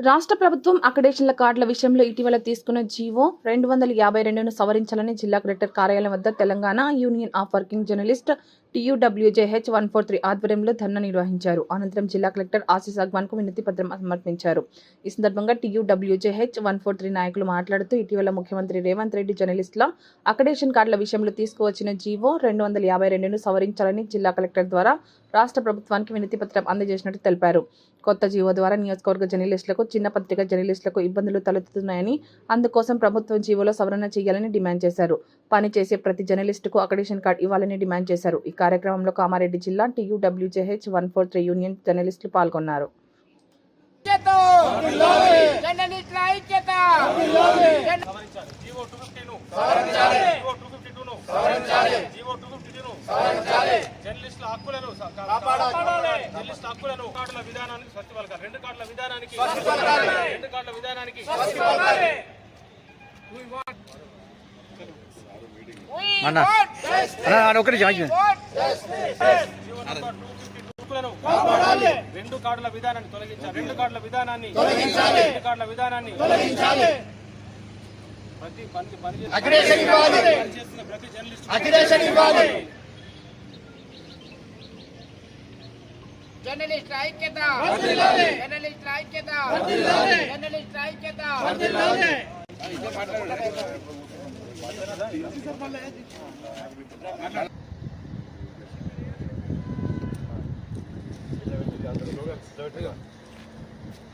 రాష్ట్ర ప్రభుత్వం అక్రిడేషన్ల కార్డుల విషయంలో ఇటీవల తీసుకున్న జీవో 252ను సవరించాలని జిల్లా కలెక్టర్ కార్యాలయం వద్ద Telangana union of working journalist TUWJH 143 ఆధ్వర్యంలో ధర్నా నిర్వహించారు. అనంతరం జిల్లా కలెక్టర్ ఆశీస్ అగ్వాన్కు వినతి పత్రం సమర్పించారు. ఈ సందర్భంగా TUWJH 143 నాయకులు మాట్లాడుతూ ఇటీవల ముఖ్యమంత్రి రేవంత్ రెడ్డి జర్నలిస్టుల అక్రిడేషన్ కార్డుల విషయంలో తీసుకువచ్చిన జీవో 252ను సవరించాలని జిల్లా కలెక్టర్ ద్వారా రాష్ట్ర ప్రభుత్వానికి వినతి పత్రం అందజేసినట్టు తెలిపారు. కొత్త జీవో ద్వారా నియోజకవర్గ జర్నలిస్టులకు, చిన్న పత్రిక జర్నలిస్టులకు ఇబ్బందులు తలెత్తుతున్నాయని, అందుకోసం ప్రభుత్వం జీవోలో సవరణ చేయాలని డిమాండ్ చేశారు. పనిచేసే ప్రతి జర్నలిస్టుకు అక్రిడేషన్ కార్డు ఇవ్వాలని డిమాండ్ చేశారు. ఈ కార్యక్రమంలో కామారెడ్డి జిల్లా TUWJH 143 యూనియన్ జర్నలిస్టులు పాల్గొన్నారు. జర్నలిస్టుల హక్కులను కార్డుల విధానానికి స్వచ్ఛ పలకాలి. రెండు కార్డుల విధానానికి రెండు కార్డుల విధానాన్ని తొలగించాలి. రెండు కార్డుల విధానాన్ని ప్రతి జర్నలిస్ట్ ఐక్యత, జర్నలిస్ట్ ఐక్యత, జర్నలిస్ట్ ఐక్యత.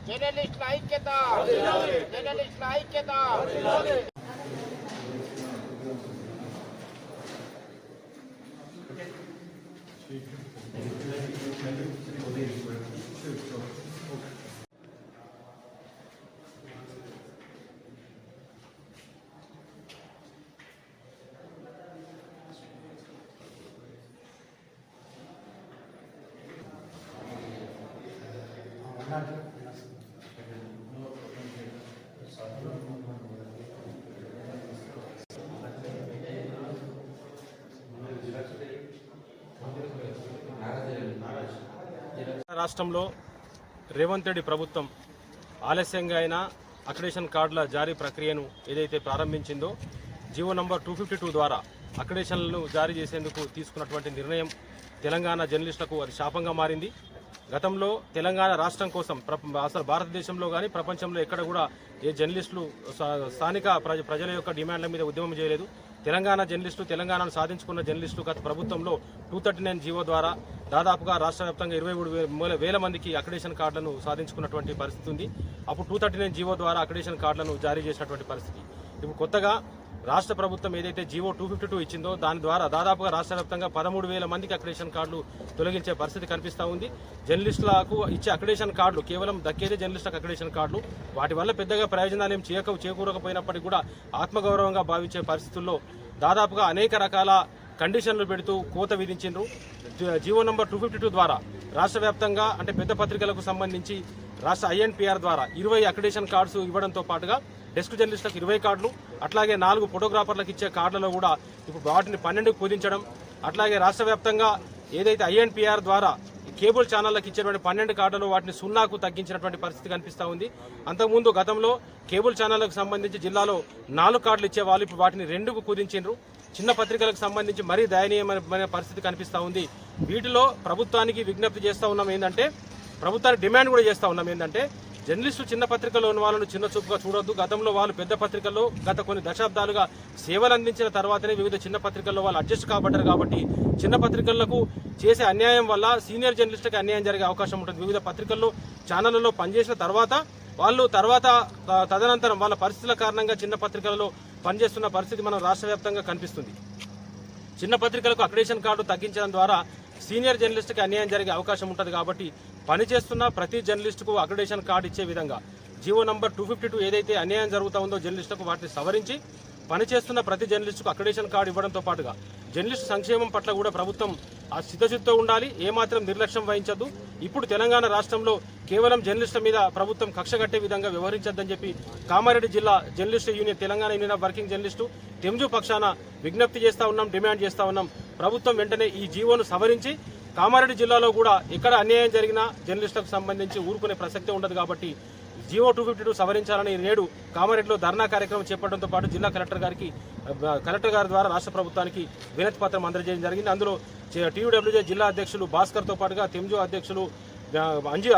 జర్నలిస్ట్ ఐక్యత, జర్నలిస్ట్ ఐక్యత. రాష్ట్రంలో రేవంత్ రెడ్డి ప్రభుత్వం ఆలస్యంగా అయినా అక్రిడేషన్ కార్డుల జారీ ప్రక్రియను ఏదైతే ప్రారంభించిందో, జీవో నంబర్ 252 ద్వారా అక్రిడేషన్లను జారీ చేసేందుకు తీసుకున్నటువంటి నిర్ణయం తెలంగాణ జర్నలిస్టులకు అది శాపంగా మారింది. గతంలో తెలంగాణ రాష్ట్రం కోసం అసలు భారతదేశంలో కానీ ప్రపంచంలో ఎక్కడ కూడా ఏ జర్నలిస్టులు స్థానిక ప్రజల యొక్క డిమాండ్ల మీద ఉద్యమం చేయలేదు. తెలంగాణ జర్నలిస్టు, తెలంగాణను సాధించుకున్న జర్నలిస్టులు గత ప్రభుత్వంలో 239 జీవో ద్వారా దాదాపుగా రాష్ట్ర వ్యాప్తంగా 23,000 మందికి అక్రిడేషన్ కార్డులను సాధించుకున్నటువంటి పరిస్థితి ఉంది. అప్పుడు 239 జీవో ద్వారా అక్రిడేషన్ కార్డులను జారీ చేసినటువంటి పరిస్థితి. ఇప్పుడు కొత్తగా రాష్ట్ర ప్రభుత్వం ఏదైతే జీవో 252 ఇచ్చిందో దాని ద్వారా దాదాపుగా రాష్ట్ర వ్యాప్తంగా 13,000 మందికి అక్రిడేషన్ కార్డులు తొలగించే పరిస్థితి కనిపిస్తూ ఉంది. జర్నలిస్టులకు ఇచ్చే అక్రిడేషన్ కార్డులు కేవలం దక్కేదే జర్నలిస్టులకు అక్రిడేషన్ కార్డులు. వాటి వల్ల పెద్దగా ప్రయోజనాలు ఏం చేకూరకపోయినప్పటికీ కూడా ఆత్మగౌరవంగా భావించే పరిస్థితుల్లో దాదాపుగా అనేక రకాల కండిషన్లు పెడుతూ కోత విధించిండ్రు. జీవో నంబర్ 252 ద్వారా రాష్ట్ర వ్యాప్తంగా అంటే పెద్ద పత్రికలకు సంబంధించి రాష్ట్ర INPR ద్వారా 20 అక్రిడేషన్ కార్డ్స్ ఇవ్వడంతో పాటుగా డెస్క్ జర్నలిస్టులకు 20 కార్డులు, అట్లాగే 4 ఫోటోగ్రాఫర్లకు ఇచ్చే కార్డులలో కూడా ఇప్పుడు వాటిని 12కు కుదించడం, అట్లాగే రాష్ట్ర వ్యాప్తంగా ఏదైతే INPR ద్వారా కేబుల్ ఛానళ్లకు ఇచ్చేటువంటి 12 కార్డులు వాటిని 0కు తగ్గించినటువంటి పరిస్థితి కనిపిస్తూ ఉంది. అంతకుముందు గతంలో కేబుల్ ఛానళ్లకు సంబంధించి జిల్లాలో 4 కార్డులు ఇచ్చేవాళ్ళు, ఇప్పుడు వాటిని 2కు కుదించిండ్రు. చిన్న పత్రికలకు సంబంధించి మరీ దయనీయమైన పరిస్థితి కనిపిస్తూ ఉంది. వీటిలో ప్రభుత్వానికి విజ్ఞప్తి చేస్తూ ఉన్నాం ఏంటంటే, ప్రభుత్వానికి డిమాండ్ కూడా చేస్తూ ఉన్నాం ఏంటంటే, జర్నలిస్టులు చిన్న పత్రికల్లో ఉన్న వాళ్ళను చిన్న చూపుగా చూడొద్దు. గతంలో వాళ్ళు పెద్ద పత్రికల్లో గత కొన్ని దశాబ్దాలుగా సేవలు అందించిన తర్వాతనే వివిధ చిన్న పత్రికల్లో వాళ్ళు అడ్జస్ట్ కాబట్టారు. కాబట్టి చిన్న పత్రికలకు చేసే అన్యాయం వల్ల సీనియర్ జర్నలిస్టులకు అన్యాయం జరిగే అవకాశం ఉంటుంది. వివిధ పత్రికల్లో ఛానళ్లలో పనిచేసిన తర్వాత తదనంతరం వాళ్ళ పరిస్థితుల కారణంగా చిన్న పత్రికలలో పనిచేస్తున్న పరిస్థితి మనం రాష్ట్ర వ్యాప్తంగా కనిపిస్తుంది. చిన్న పత్రికలకు అక్రిడేషన్ కార్డు తగ్గించడం ద్వారా సీనియర్ జర్నలిస్టుకి అన్యాయం జరిగే అవకాశం ఉంటుంది. కాబట్టి పనిచేస్తున్న ప్రతి జర్నలిస్టుకు అక్రిడేషన్ కార్డు ఇచ్చే విధంగా జీవో నంబర్ 252 ఏదైతే అన్యాయం జరుగుతూ ఉందో జర్నలిస్టులకు వాటిని సవరించి పనిచేస్తున్న ప్రతి జర్నలిస్టుకు అక్రిడేషన్ కార్డు ఇవ్వడంతో పాటుగా జర్నలిస్టు సంక్షేమం పట్ల కూడా ప్రభుత్వం ఆ చిత్తశుద్ధితో ఉండాలి, ఏమాత్రం నిర్లక్ష్యం వహించద్దు. ఇప్పుడు తెలంగాణ రాష్ట్రంలో కేవలం జర్నలిస్టుల మీద ప్రభుత్వం కక్ష కట్టే విధంగా వ్యవహరించద్దని చెప్పి కామారెడ్డి జిల్లా journalist union, Telangana union of working journalist తెంజు పక్షాన విజ్ఞప్తి చేస్తా ఉన్నాం, డిమాండ్ చేస్తా ఉన్నాం. ప్రభుత్వం వెంటనే ఈ జీవోను సవరించి కామారెడ్డి జిల్లాలో కూడా ఎక్కడ అన్యాయం జరిగినా జర్నలిస్టులకు సంబంధించి ఊరుకునే ప్రసక్తే ఉండదు. కాబట్టి జీవో 252 సవరించాలని నేడు కామారెడ్డిలో ధర్నా కార్యక్రమం చేపట్టడంతో పాటు జిల్లా కలెక్టర్ గారి ద్వారా రాష్ట్ర ప్రభుత్వానికి వినతి పత్రం అందజేయడం జరిగింది. అందులో టీయూడబ్ల్యూజే జిల్లా అధ్యక్షులు భాస్కర్తో పాటుగా తెంజు అధ్యక్షులు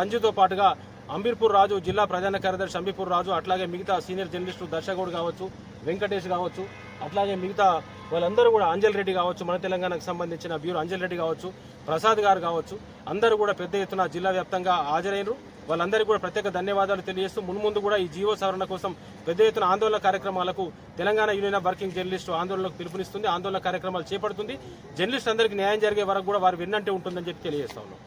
అంజుతో పాటుగా అంబీర్పూర్ రాజు, జిల్లా ప్రధాన కార్యదర్శి అంబీర్పూర్ రాజు, అట్లాగే మిగతా సీనియర్ జర్నలిస్టులు దర్శకుడు కావచ్చు, వెంకటేష్ కావచ్చు, అట్లాగే మిగతా వాళ్ళందరూ కూడా అంజల్ రెడ్డి కావచ్చు, మన తెలంగాణకు సంబంధించిన బ్యూరో అంజల్ రెడ్డి కావచ్చు, ప్రసాద్ గారు కావచ్చు, అందరూ కూడా పెద్ద ఎత్తున జిల్లా వ్యాప్తంగా హాజరైనరు. వాళ్ళందరికీ కూడా ప్రత్యేక ధన్యవాదాలు తెలియజేస్తూ మున్ముందు కూడా ఈ జీవో సవరణ కోసం పెద్ద ఎత్తున ఆందోళన కార్యక్రమాలకు Telangana union of working journalist ఆందోళనకు పిలుపునిస్తుంది, ఆందోళన కార్యక్రమాలు చేపడుతుంది. జర్నలిస్టు అందరికీ న్యాయం జరిగే వరకు కూడా వారు వెన్నంటే ఉంటుందని చెప్పి తెలియజేస్తా ఉన్నాం.